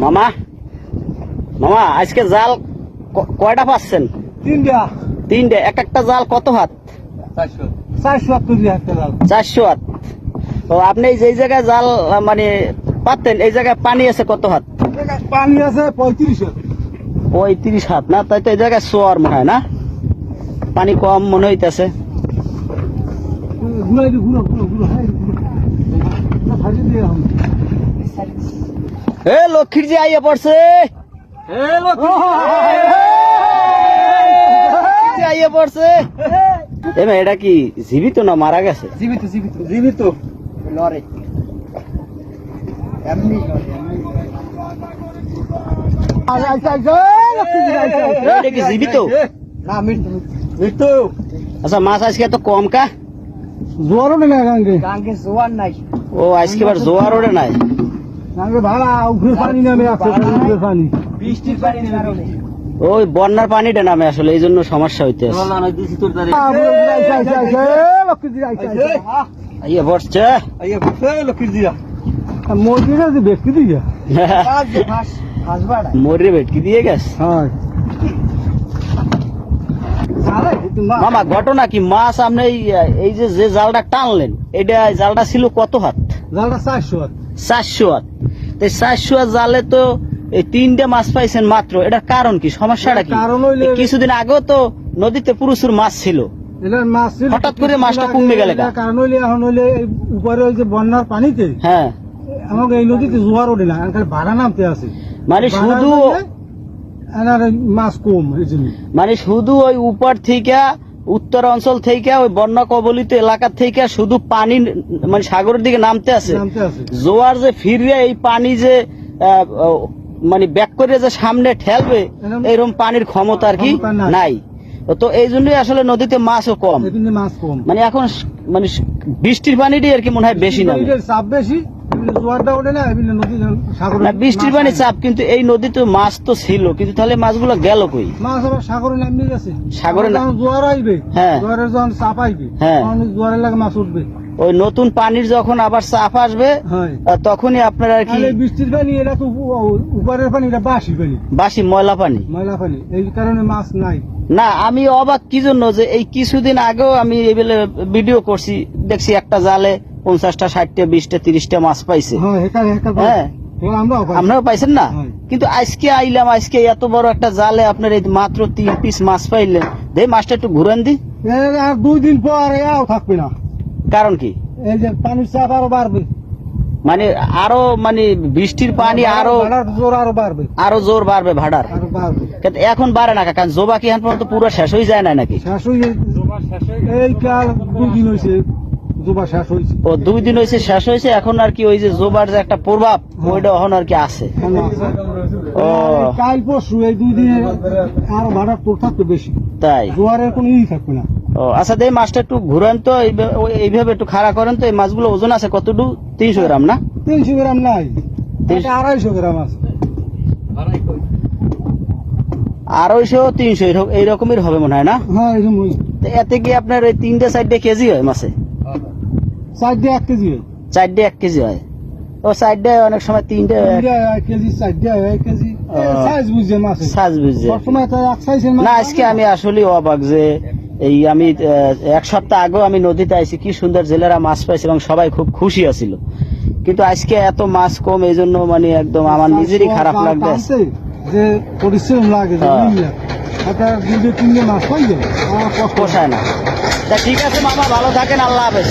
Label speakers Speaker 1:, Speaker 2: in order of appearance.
Speaker 1: মামা মামা আজকে জাল কয়টা পাচ্ছেন? তিনটে। একটা জাল কত হাত? 400 হাত। তো আপনি যেই জায়গায় জাল মানে পাতেন এই জায়গায় পানি আছে কত হাত?
Speaker 2: পানি আছে 35 হাত।
Speaker 1: 35 হাত না? তাই তো এই জায়গায় সোয়ার মনে হয় না, পানি কম মনে হইতেছে। এ লক্ষ্মীর জি আইয়া পড়ছে, আইয়া পড়ছে। এটা কি জীবিত না মারা গেছে?
Speaker 2: জীবিত জীবিত জীবিত লড়ে এমনি
Speaker 1: এটা কি জীবিত
Speaker 2: না মৃত্যু।
Speaker 1: আচ্ছা মাছ আজকে এত কম কা?
Speaker 2: জোয়ার ওঠে না গাঙ্গে জোয়ার নাই।
Speaker 1: ও আজকে আবার জোয়ার ওঠে নাই
Speaker 2: গাঙ্গে ভাড়া উঠে পানি নামে আছে, পানি বৃষ্টির পানি নামে
Speaker 1: ওই বন্যার পানিটা নামে আসলে এই জন্য সমস্যা হইতে আইয়া পড়ছে। মরে ভেটকি দিয়ে গেছে। মামা ঘটনা কি, মাছ আপনি এই যে জালটা টানলেন এটা জালটা ছিল কত হাত?
Speaker 2: জালটা 400 হাত।
Speaker 1: 400 হাত। 400 হাত জালে তো এই 3টে মাছ পাইছেন মাত্র, এটার কারণ কি, সমস্যাটা কি? কিছুদিন আগেও তো নদীতে প্রচুর মাছ ছিল, হঠাৎ করে মাছটা কমে গেল।
Speaker 2: কারণ হইলে এখন হইলে উপরে ওই যে বন্যার পানিতে
Speaker 1: হ্যাঁ
Speaker 2: আমাকে এই নদীতে জোয়ার ওঠে না, ভাড়া নামতে আছে,
Speaker 1: মানে শুধু
Speaker 2: মাছ কম।
Speaker 1: মানে শুধু ওই উপর থেকে উত্তর অঞ্চল থেকে ওই বন্যা কবলিত এলাকা থেকে শুধু পানি মানে সাগরের দিকে নামতে আছে। জোয়ার যে ফিরে এই পানি যে মানে ব্যাক করে যে সামনে ঠেলবে এরকম পানির ক্ষমতা আর কি নাই। তো এই জন্যই আসলে নদীতে মাছও কম। মানে এখন মানে বৃষ্টির পানিটাই আর কি মনে হয় বেশি নামে,
Speaker 2: চাপ বেশি,
Speaker 1: বৃষ্টির পানি চাপ। কিন্তু এই নদীতে মাছ তো ছিল, কিন্তু তাহলে মাছগুলো গেল কই?
Speaker 2: মাছ আবার সাগরে নামিয়ে গেছে।
Speaker 1: সাগরে
Speaker 2: জোয়ার আসবে,
Speaker 1: হ্যাঁ
Speaker 2: জোয়ারের যখন চাপ আসবে,
Speaker 1: হ্যাঁ
Speaker 2: জোয়ারের লাগে মাছ উঠবে।
Speaker 1: ওই নতুন পানির যখন আবার চাপ আসবে তখনই আপনার আর কি
Speaker 2: বৃষ্টির পানি, এটা তো উপরের পানি, এটা বাসি পানি,
Speaker 1: বাসি ময়লা পানি,
Speaker 2: ময়লা পানি, এই কারণে মাছ নাই।
Speaker 1: না আমি অবাক কি জন্য যে এই কিছুদিন আগেও আমি এইবেলে ভিডিও করছি, দেখছি একটা জালে 50টা 60টা 20টা 30টা মাছ পাইছে। হ্যাঁ আমরাও পাইছেন না? কিন্তু আজকে আইলাম, আজকে এত বড় একটা জালে আপনার এই মাত্র 3 পিস মাছ পাইলেন। দে মাছটা একটু ঘুরান দি।
Speaker 2: আর 2 দিন পর এও থাকবে না।
Speaker 1: কারণ কি?
Speaker 2: এই যে পানির চাপ আরো বাড়বে,
Speaker 1: মানে আরো মানে বৃষ্টির পানি আরো
Speaker 2: জোর আরো বাড়বে,
Speaker 1: আরো জোর বাড়বে ভাড়ার। কিন্তু এখন বাড়ে না, কারণ জোবা কি এখন পর্যন্ত পুরো শেষ হয়ে যায় না নাকি?
Speaker 2: শেষ হয়ে এই কাল 2 দিন হয়েছে জোবা শেষ হয়েছে।
Speaker 1: ও 2 দিন হয়েছে শেষ হয়েছে, এখন আর কি ওই যে জোবার যে একটা প্রভাব ওইটা এখন আর কি আছে।
Speaker 2: ও কাল পরশু এই 2 দিনে আরো ভাড়ার তোর থাকবে বেশি,
Speaker 1: তাই
Speaker 2: জোয়ারের কোনো থাকবে না।
Speaker 1: ও আচ্ছা, এই মাছটা একটু ঘুরান তো, এইভাবে একটু খাড়া করেন তো। এই মাছগুলো ওজন আছে কতটুকু? 300 গ্রাম না?
Speaker 2: 300 গ্রাম নাই, 250 গ্রাম আছে।
Speaker 1: 250 300 এইরকমের হবে মনে হয় না?
Speaker 2: হ্যাঁ এরকম।
Speaker 1: এতে কি আপনার ওই 3টে 4টে কেজি হয় মাছে?
Speaker 2: 4টে 1 কেজি হয়।
Speaker 1: 4টে 1 কেজি হয়। ও 4টে অনেক সময় 3টে
Speaker 2: 1 কেজি, 4টে 1 কেজি, সাইজ বুঝে মাছ,
Speaker 1: সাইজ বুঝে।
Speaker 2: সবসময় তো এক সাইজের মাছ
Speaker 1: না, আজকে আমি আসলে অবাক যে এই আমি 1 সপ্তাহ আগেও আমি নদীতে আইছি, কি সুন্দর জেলেরা মাছ পাইছে এবং সবাই খুব খুশি আছিল। কিন্তু আজকে এত মাছ কম, এই জন্য মানে একদম আমার নিজেরই খারাপ লাগছে
Speaker 2: যে পরিশ্রম লাগে, দুটো 3টে মাছ পাই যায়,
Speaker 1: পোষায় না। তা ঠিক আছে মামা, ভালো থাকেন, আল্লাহ হাফেজ।